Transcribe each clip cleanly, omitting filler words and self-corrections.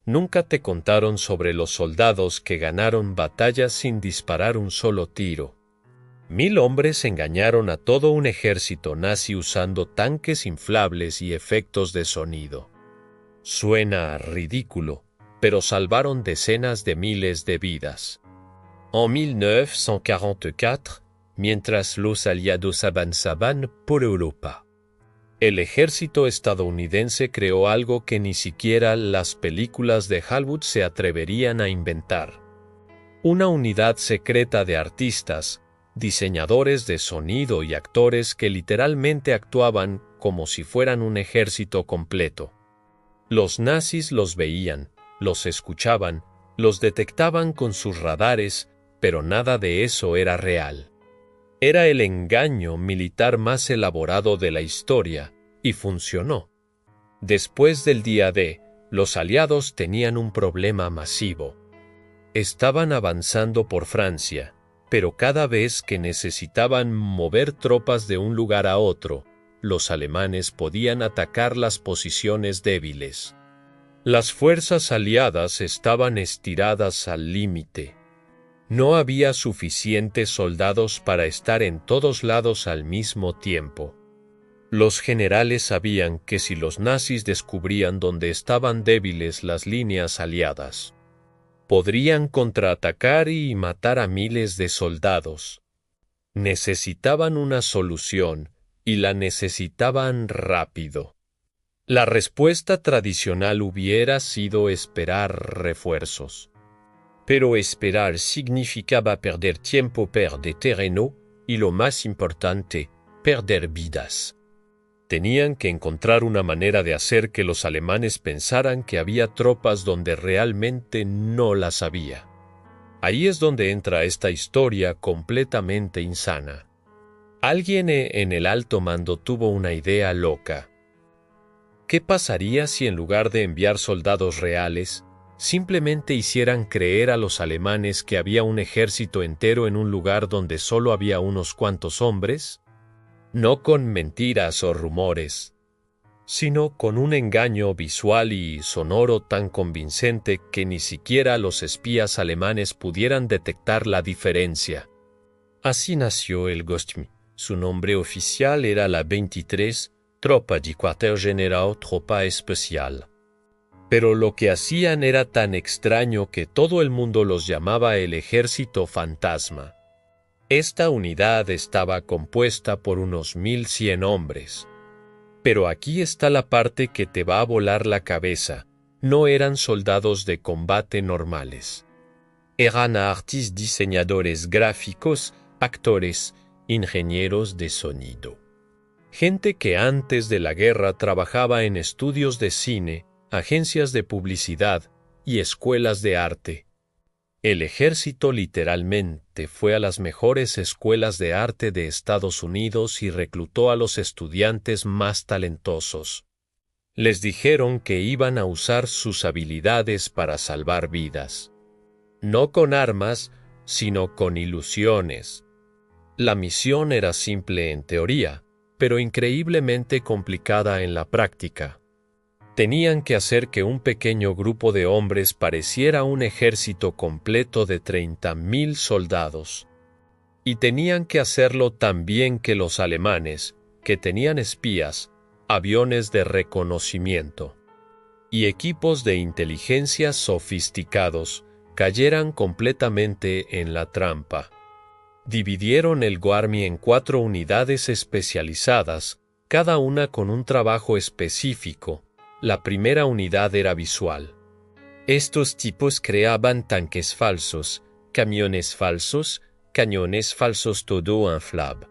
Nunca te contaron sobre los soldados que ganaron batallas sin disparar un solo tiro. 1000 hombres engañaron a todo un ejército nazi usando tanques inflables y efectos de sonido. Suena ridículo, pero salvaron decenas de miles de vidas. En 1944, mientras los aliados avanzaban por Europa, el ejército estadounidense creó algo que ni siquiera las películas de Hollywood se atreverían a inventar. Una unidad secreta de artistas, diseñadores de sonido y actores que literalmente actuaban como si fueran un ejército completo. Los nazis los veían, los escuchaban, los detectaban con sus radares, pero nada de eso era real. Era el engaño militar más elaborado de la historia, y funcionó. Después del día D, los aliados tenían un problema masivo. Estaban avanzando por Francia, pero cada vez que necesitaban mover tropas de un lugar a otro, los alemanes podían atacar las posiciones débiles. Las fuerzas aliadas estaban estiradas al límite. No había suficientes soldados para estar en todos lados al mismo tiempo. Los generales sabían que si los nazis descubrían dónde estaban débiles las líneas aliadas, podrían contraatacar y matar a miles de soldados. Necesitaban una solución, y la necesitaban rápido. La respuesta tradicional hubiera sido esperar refuerzos. Pero esperar significaba perder tiempo, perder terreno, y lo más importante, perder vidas. Tenían que encontrar una manera de hacer que los alemanes pensaran que había tropas donde realmente no las había. Ahí es donde entra esta historia completamente insana. Alguien en el alto mando tuvo una idea loca. ¿Qué pasaría si en lugar de enviar soldados reales, simplemente hicieran creer a los alemanes que había un ejército entero en un lugar donde solo había unos cuantos hombres? No con mentiras o rumores, sino con un engaño visual y sonoro tan convincente que ni siquiera los espías alemanes pudieran detectar la diferencia. Así nació el Gostmi. Su nombre oficial era la 23, Tropa de Cuartel General Tropa Especial. Pero lo que hacían era tan extraño que todo el mundo los llamaba el Ejército Fantasma. Esta unidad estaba compuesta por unos 1100 hombres. Pero aquí está la parte que te va a volar la cabeza. No eran soldados de combate normales. Eran artistas, diseñadores gráficos, actores, ingenieros de sonido. Gente que antes de la guerra trabajaba en estudios de cine, agencias de publicidad y escuelas de arte. El ejército literalmente fue a las mejores escuelas de arte de Estados Unidos y reclutó a los estudiantes más talentosos. Les dijeron que iban a usar sus habilidades para salvar vidas. No con armas, sino con ilusiones. La misión era simple en teoría, pero increíblemente complicada en la práctica. Tenían que hacer que un pequeño grupo de hombres pareciera un ejército completo de 30,000 soldados. Y tenían que hacerlo tan bien que los alemanes, que tenían espías, aviones de reconocimiento y equipos de inteligencia sofisticados, cayeran completamente en la trampa. Dividieron el Guarmi en 4 unidades especializadas, cada una con un trabajo específico. La primera unidad era visual. Estos tipos creaban tanques falsos, camiones falsos, cañones falsos todo inflable.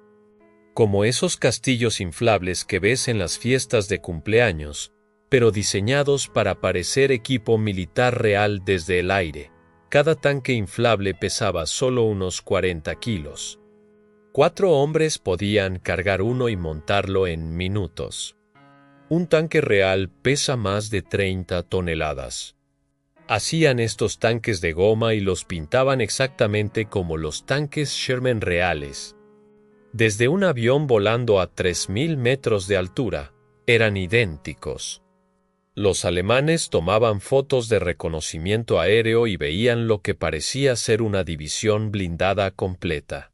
Como esos castillos inflables que ves en las fiestas de cumpleaños, pero diseñados para parecer equipo militar real desde el aire. Cada tanque inflable pesaba solo unos 40 kilos. 4 hombres podían cargar uno y montarlo en minutos. Un tanque real pesa más de 30 toneladas. Hacían estos tanques de goma y los pintaban exactamente como los tanques Sherman reales. Desde un avión volando a 3000 metros de altura, eran idénticos. Los alemanes tomaban fotos de reconocimiento aéreo y veían lo que parecía ser una división blindada completa.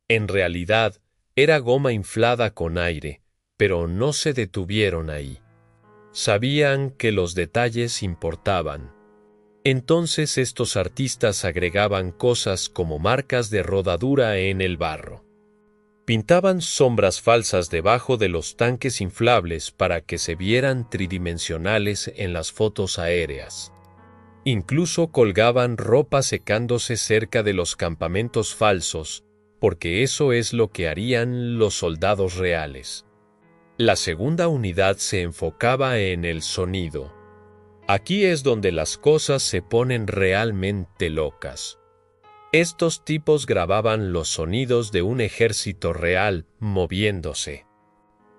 En realidad, era goma inflada con aire, pero no se detuvieron ahí. Sabían que los detalles importaban. Entonces estos artistas agregaban cosas como marcas de rodadura en el barro. Pintaban sombras falsas debajo de los tanques inflables para que se vieran tridimensionales en las fotos aéreas. Incluso colgaban ropa secándose cerca de los campamentos falsos, porque eso es lo que harían los soldados reales. La segunda unidad se enfocaba en el sonido. Aquí es donde las cosas se ponen realmente locas. Estos tipos grababan los sonidos de un ejército real moviéndose.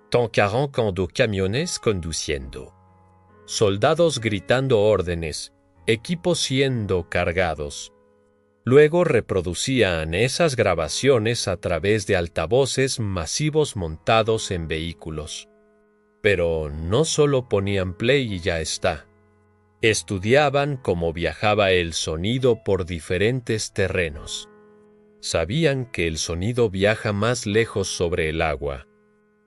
Tanques arrancando camiones conduciendo. Soldados gritando órdenes, equipos siendo cargados. Luego reproducían esas grabaciones a través de altavoces masivos montados en vehículos. Pero no solo ponían play y ya está. Estudiaban cómo viajaba el sonido por diferentes terrenos. Sabían que el sonido viaja más lejos sobre el agua.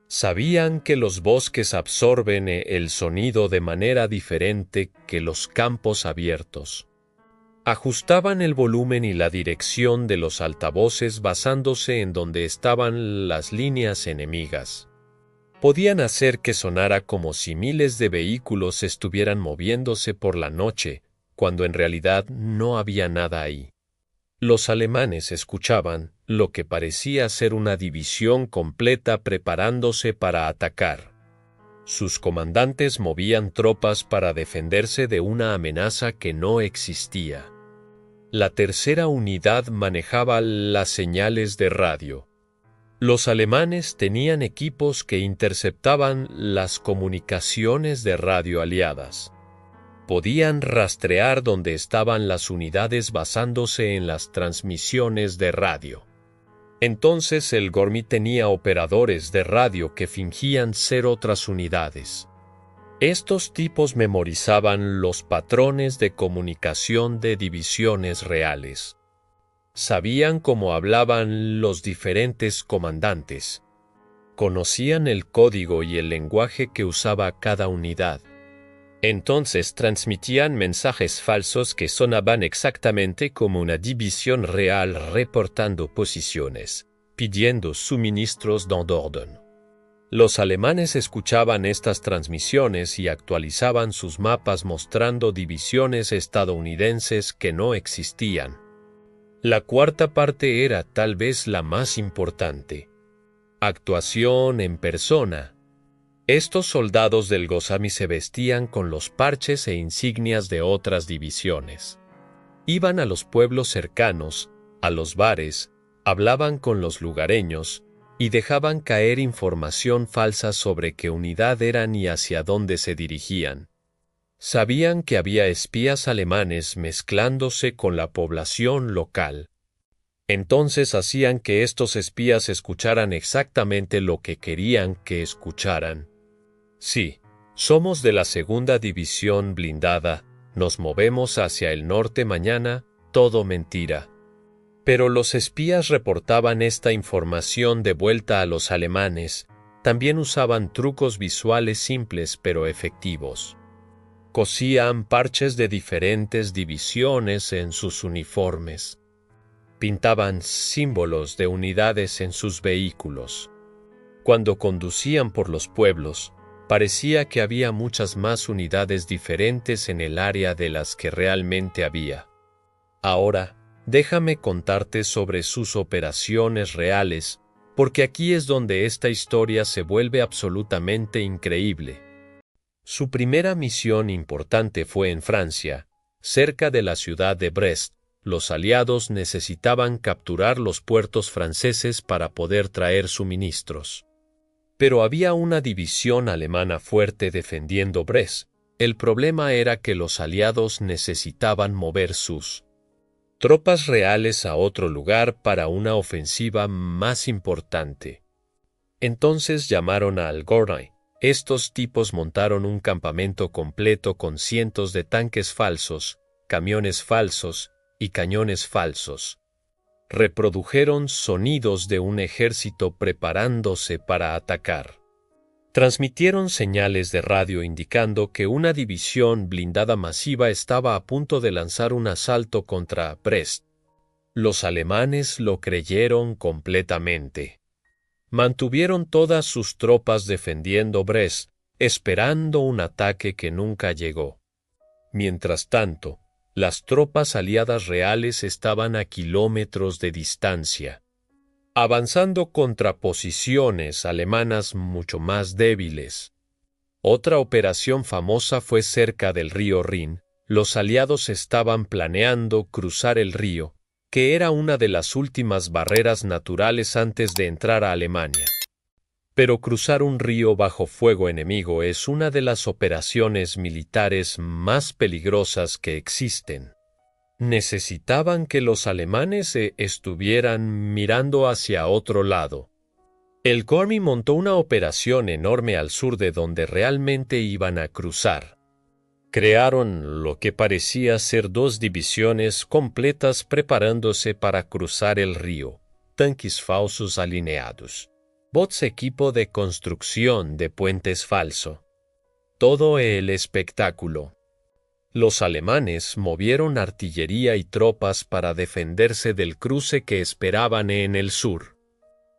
Sabían que los bosques absorben el sonido de manera diferente que los campos abiertos. Ajustaban el volumen y la dirección de los altavoces basándose en donde estaban las líneas enemigas. Podían hacer que sonara como si miles de vehículos estuvieran moviéndose por la noche, cuando en realidad no había nada ahí. Los alemanes escuchaban lo que parecía ser una división completa preparándose para atacar. Sus comandantes movían tropas para defenderse de una amenaza que no existía. La tercera unidad manejaba las señales de radio. Los alemanes tenían equipos que interceptaban las comunicaciones de radio aliadas. Podían rastrear dónde estaban las unidades basándose en las transmisiones de radio. Entonces el Gormi tenía operadores de radio que fingían ser otras unidades. Estos tipos memorizaban los patrones de comunicación de divisiones reales. Sabían cómo hablaban los diferentes comandantes. Conocían el código y el lenguaje que usaba cada unidad. Entonces transmitían mensajes falsos que sonaban exactamente como una división real reportando posiciones, pidiendo suministros dando orden. Los alemanes escuchaban estas transmisiones y actualizaban sus mapas mostrando divisiones estadounidenses que no existían. La cuarta parte era tal vez la más importante. Actuación en persona. Estos soldados del Gozami se vestían con los parches e insignias de otras divisiones. Iban a los pueblos cercanos, a los bares, hablaban con los lugareños y dejaban caer información falsa sobre qué unidad eran y hacia dónde se dirigían. Sabían que había espías alemanes mezclándose con la población local. Entonces hacían que estos espías escucharan exactamente lo que querían que escucharan. Sí, somos de la segunda división blindada, nos movemos hacia el norte mañana, todo mentira. Pero los espías reportaban esta información de vuelta a los alemanes. También usaban trucos visuales simples pero efectivos. Cosían parches de diferentes divisiones en sus uniformes. Pintaban símbolos de unidades en sus vehículos. Cuando conducían por los pueblos, parecía que había muchas más unidades diferentes en el área de las que realmente había. Ahora, déjame contarte sobre sus operaciones reales, porque aquí es donde esta historia se vuelve absolutamente increíble. Su primera misión importante fue en Francia, cerca de la ciudad de Brest. Los aliados necesitaban capturar los puertos franceses para poder traer suministros. Pero había una división alemana fuerte defendiendo Brest. El problema era que los aliados necesitaban mover sus tropas reales a otro lugar para una ofensiva más importante. Entonces llamaron a Algorny, Estos tipos montaron un campamento completo con cientos de tanques falsos, camiones falsos y cañones falsos. Reprodujeron sonidos de un ejército preparándose para atacar. Transmitieron señales de radio indicando que una división blindada masiva estaba a punto de lanzar un asalto contra Brest. Los alemanes lo creyeron completamente. Mantuvieron todas sus tropas defendiendo Brest, esperando un ataque que nunca llegó. Mientras tanto, las tropas aliadas reales estaban a kilómetros de distancia, avanzando contra posiciones alemanas mucho más débiles. Otra operación famosa fue cerca del río Rin. Los aliados estaban planeando cruzar el río, que era una de las últimas barreras naturales antes de entrar a Alemania. Pero cruzar un río bajo fuego enemigo es una de las operaciones militares más peligrosas que existen. Necesitaban que los alemanes estuvieran mirando hacia otro lado. El Gormi montó una operación enorme al sur de donde realmente iban a cruzar. Crearon lo que parecía ser 2 divisiones completas preparándose para cruzar el río, tanques falsos alineados, bots equipo de construcción de puentes falso. Todo el espectáculo. Los alemanes movieron artillería y tropas para defenderse del cruce que esperaban en el sur.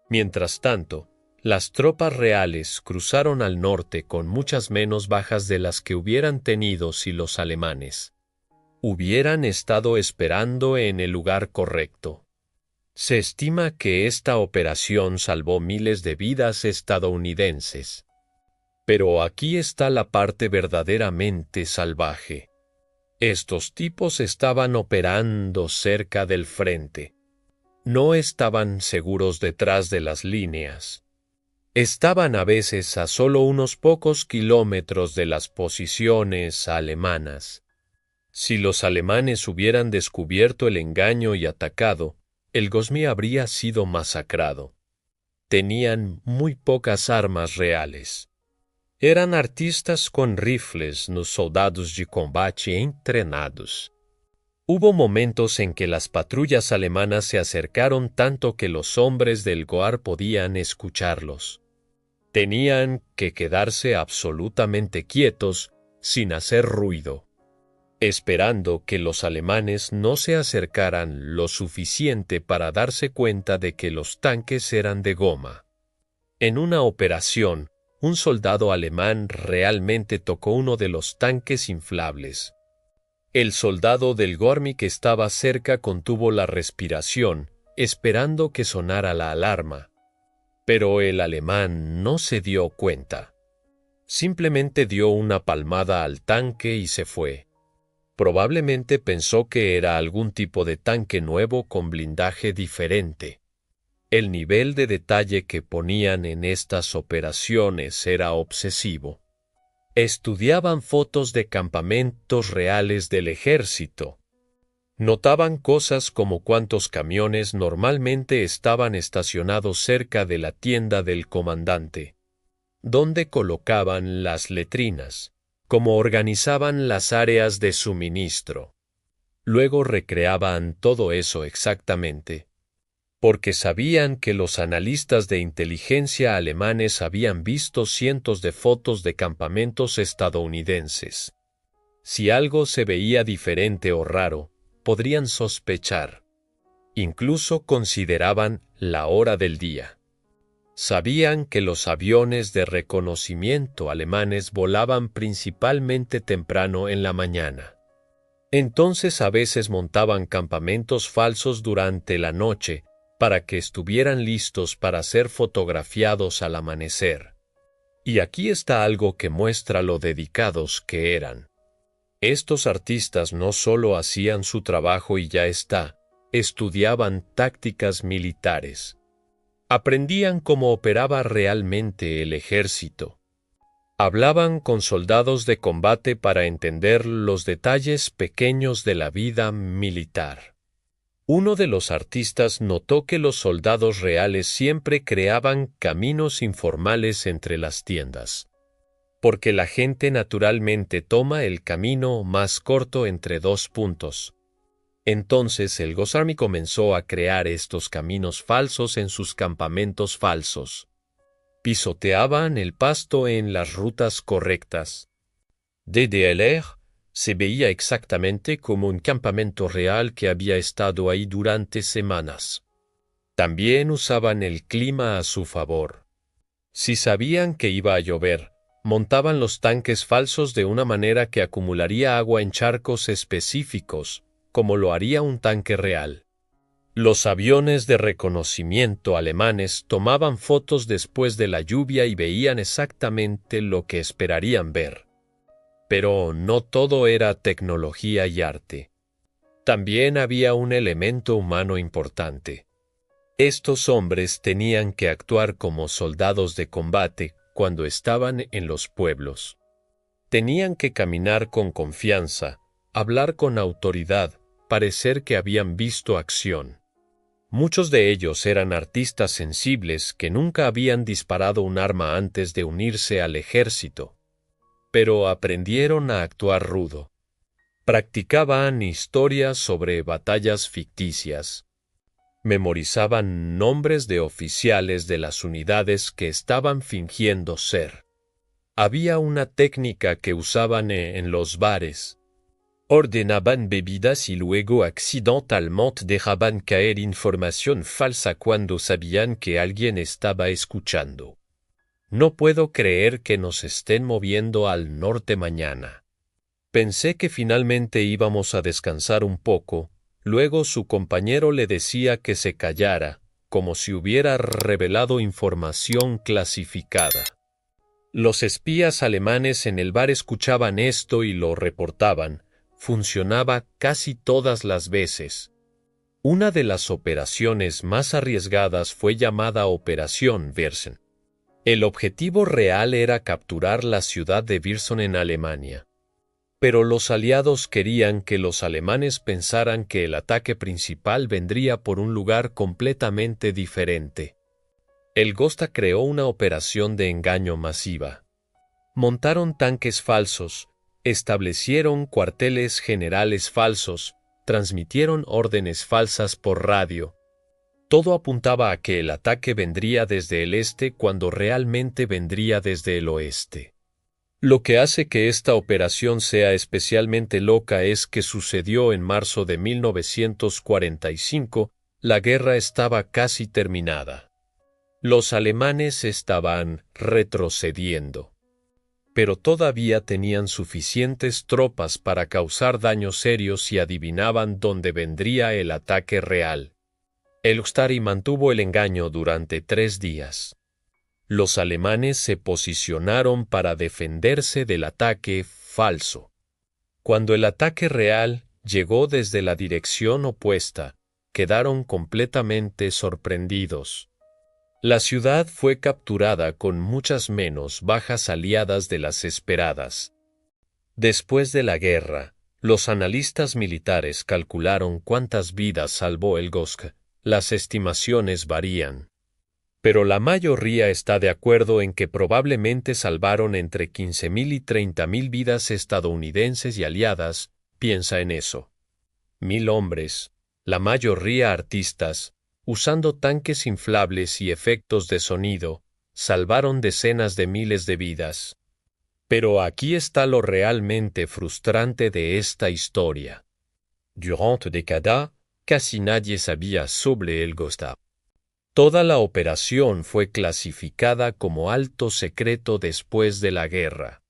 Mientras tanto, las tropas reales cruzaron al norte con muchas menos bajas de las que hubieran tenido si los alemanes hubieran estado esperando en el lugar correcto. Se estima que esta operación salvó miles de vidas estadounidenses. Pero aquí está la parte verdaderamente salvaje. Estos tipos estaban operando cerca del frente. No estaban seguros detrás de las líneas. Estaban a veces a solo unos pocos kilómetros de las posiciones alemanas. Si los alemanes hubieran descubierto el engaño y atacado, el Gozmi habría sido masacrado. Tenían muy pocas armas reales. Eran artistas con rifles nos soldados de combate entrenados. Hubo momentos en que las patrullas alemanas se acercaron tanto que los hombres del GOAR podían escucharlos. Tenían que quedarse absolutamente quietos, sin hacer ruido, esperando que los alemanes no se acercaran lo suficiente para darse cuenta de que los tanques eran de goma. En una operación, un soldado alemán realmente tocó uno de los tanques inflables. El soldado del Gormi que estaba cerca contuvo la respiración, esperando que sonara la alarma. Pero el alemán no se dio cuenta. Simplemente dio una palmada al tanque y se fue. Probablemente pensó que era algún tipo de tanque nuevo con blindaje diferente. El nivel de detalle que ponían en estas operaciones era obsesivo. Estudiaban fotos de campamentos reales del ejército. Notaban cosas como cuántos camiones normalmente estaban estacionados cerca de la tienda del comandante, dónde colocaban las letrinas, cómo organizaban las áreas de suministro. Luego recreaban todo eso exactamente, porque sabían que los analistas de inteligencia alemanes habían visto cientos de fotos de campamentos estadounidenses. Si algo se veía diferente o raro, podrían sospechar. Incluso consideraban la hora del día. Sabían que los aviones de reconocimiento alemanes volaban principalmente temprano en la mañana. Entonces a veces montaban campamentos falsos durante la noche para que estuvieran listos para ser fotografiados al amanecer. Y aquí está algo que muestra lo dedicados que eran. Estos artistas no solo hacían su trabajo y ya está, estudiaban tácticas militares. Aprendían cómo operaba realmente el ejército. Hablaban con soldados de combate para entender los detalles pequeños de la vida militar. Uno de los artistas notó que los soldados reales siempre creaban caminos informales entre las tiendas. porque la gente naturalmente toma el camino más corto entre dos puntos. Entonces el Ghost Army comenzó a crear estos caminos falsos en sus campamentos falsos. Pisoteaban el pasto en las rutas correctas. DDLR se veía exactamente como un campamento real que había estado ahí durante semanas. También usaban el clima a su favor. Si sabían que iba a llover, montaban los tanques falsos de una manera que acumularía agua en charcos específicos, como lo haría un tanque real. Los aviones de reconocimiento alemanes tomaban fotos después de la lluvia y veían exactamente lo que esperarían ver. Pero no todo era tecnología y arte. También había un elemento humano importante. Estos hombres tenían que actuar como soldados de combate cuando estaban en los pueblos. Tenían que caminar con confianza, hablar con autoridad, parecer que habían visto acción. Muchos de ellos eran artistas sensibles que nunca habían disparado un arma antes de unirse al ejército, pero aprendieron a actuar rudo. Practicaban historias sobre batallas ficticias. Memorizaban nombres de oficiales de las unidades que estaban fingiendo ser. Había una técnica que usaban en los bares. Ordenaban bebidas y luego accidentalmente dejaban caer información falsa cuando sabían que alguien estaba escuchando. No puedo creer que nos estén moviendo al norte mañana. Pensé que finalmente íbamos a descansar un poco. Luego su compañero le decía que se callara, como si hubiera revelado información clasificada. Los espías alemanes en el bar escuchaban esto y lo reportaban. Funcionaba casi todas las veces. Una de las operaciones más arriesgadas fue llamada Operación Viersen. El objetivo real era capturar la ciudad de Viersen en Alemania. Pero los aliados querían que los alemanes pensaran que el ataque principal vendría por un lugar completamente diferente. El Gosta creó una operación de engaño masiva. Montaron tanques falsos, establecieron cuarteles generales falsos, transmitieron órdenes falsas por radio. Todo apuntaba a que el ataque vendría desde el este cuando realmente vendría desde el oeste. Lo que hace que esta operación sea especialmente loca es que sucedió en marzo de 1945, la guerra estaba casi terminada. Los alemanes estaban retrocediendo. Pero todavía tenían suficientes tropas para causar daños serios y adivinaban dónde vendría el ataque real. El Ustari mantuvo el engaño durante 3 días. Los alemanes se posicionaron para defenderse del ataque falso. Cuando el ataque real llegó desde la dirección opuesta, quedaron completamente sorprendidos. La ciudad fue capturada con muchas menos bajas aliadas de las esperadas. Después de la guerra, los analistas militares calcularon cuántas vidas salvó el Gosk. Las estimaciones varían. Pero la mayoría está de acuerdo en que probablemente salvaron entre 15.000 y 30.000 vidas estadounidenses y aliadas. Piensa en eso. 1.000 hombres, la mayoría artistas, usando tanques inflables y efectos de sonido, salvaron decenas de miles de vidas. Pero aquí está lo realmente frustrante de esta historia. Durante décadas, casi nadie sabía sobre el Gosta. Toda la operación fue clasificada como alto secreto después de la guerra.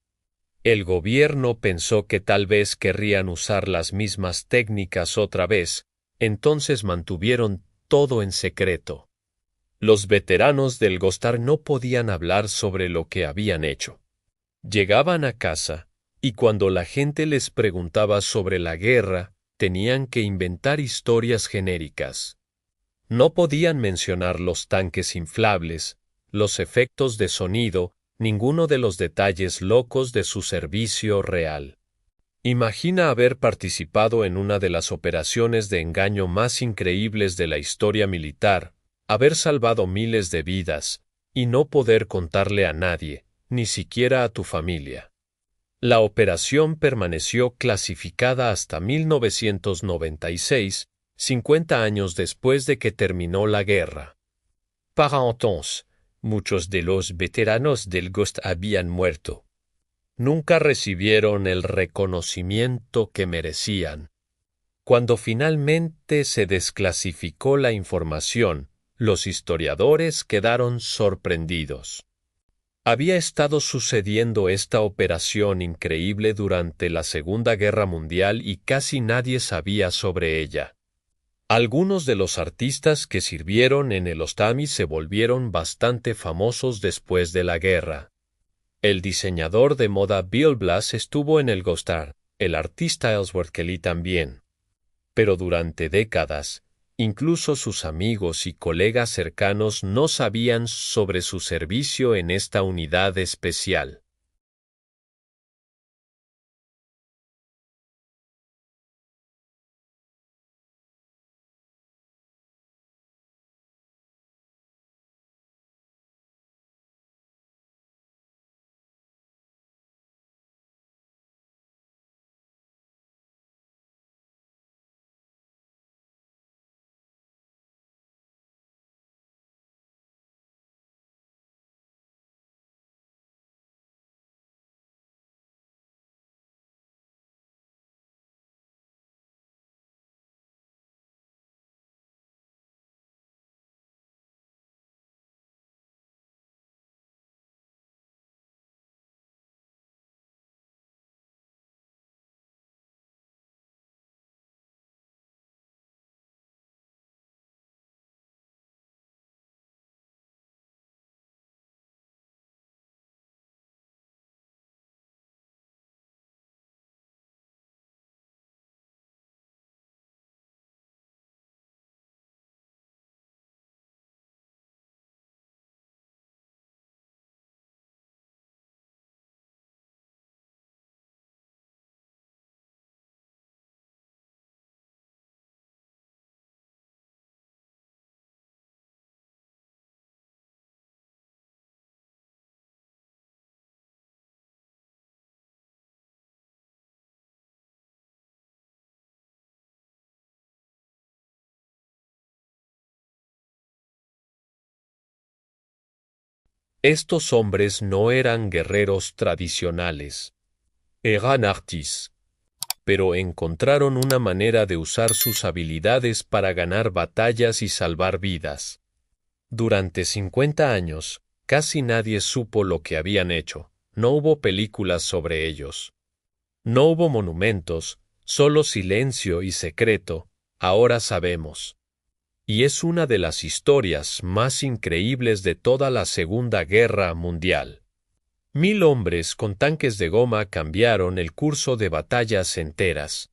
El gobierno pensó que tal vez querrían usar las mismas técnicas otra vez, entonces mantuvieron todo en secreto. Los veteranos del Gostar no podían hablar sobre lo que habían hecho. Llegaban a casa, y cuando la gente les preguntaba sobre la guerra, tenían que inventar historias genéricas. No podían mencionar los tanques inflables, los efectos de sonido, ninguno de los detalles locos de su servicio real. Imagina haber participado en una de las operaciones de engaño más increíbles de la historia militar, haber salvado miles de vidas, y no poder contarle a nadie, ni siquiera a tu familia. La operación permaneció clasificada hasta 1996, 50 años después de que terminó la guerra. Para entonces, muchos de los veteranos del Ghost habían muerto. Nunca recibieron el reconocimiento que merecían. Cuando finalmente se desclasificó la información, los historiadores quedaron sorprendidos. Había estado sucediendo esta operación increíble durante la Segunda Guerra Mundial y casi nadie sabía sobre ella. Algunos de los artistas que sirvieron en el Ostami se volvieron bastante famosos después de la guerra. El diseñador de moda Bill Blass estuvo en el Ghostar, el artista Ellsworth Kelly también. Pero durante décadas, incluso sus amigos y colegas cercanos no sabían sobre su servicio en esta unidad especial. Estos hombres no eran guerreros tradicionales. Eran artistas. Pero encontraron una manera de usar sus habilidades para ganar batallas y salvar vidas. Durante 50 años, casi nadie supo lo que habían hecho. No hubo películas sobre ellos. No hubo monumentos, solo silencio y secreto. Ahora sabemos. Y es una de las historias más increíbles de toda la Segunda Guerra Mundial. 1000 hombres con tanques de goma cambiaron el curso de batallas enteras.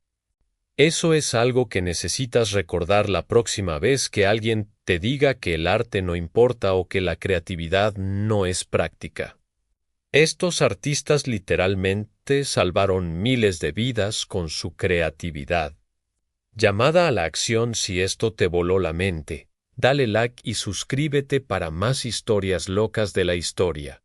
Eso es algo que necesitas recordar la próxima vez que alguien te diga que el arte no importa o que la creatividad no es práctica. Estos artistas literalmente salvaron miles de vidas con su creatividad. Llamada a la acción si esto te voló la mente. Dale like y suscríbete para más historias locas de la historia.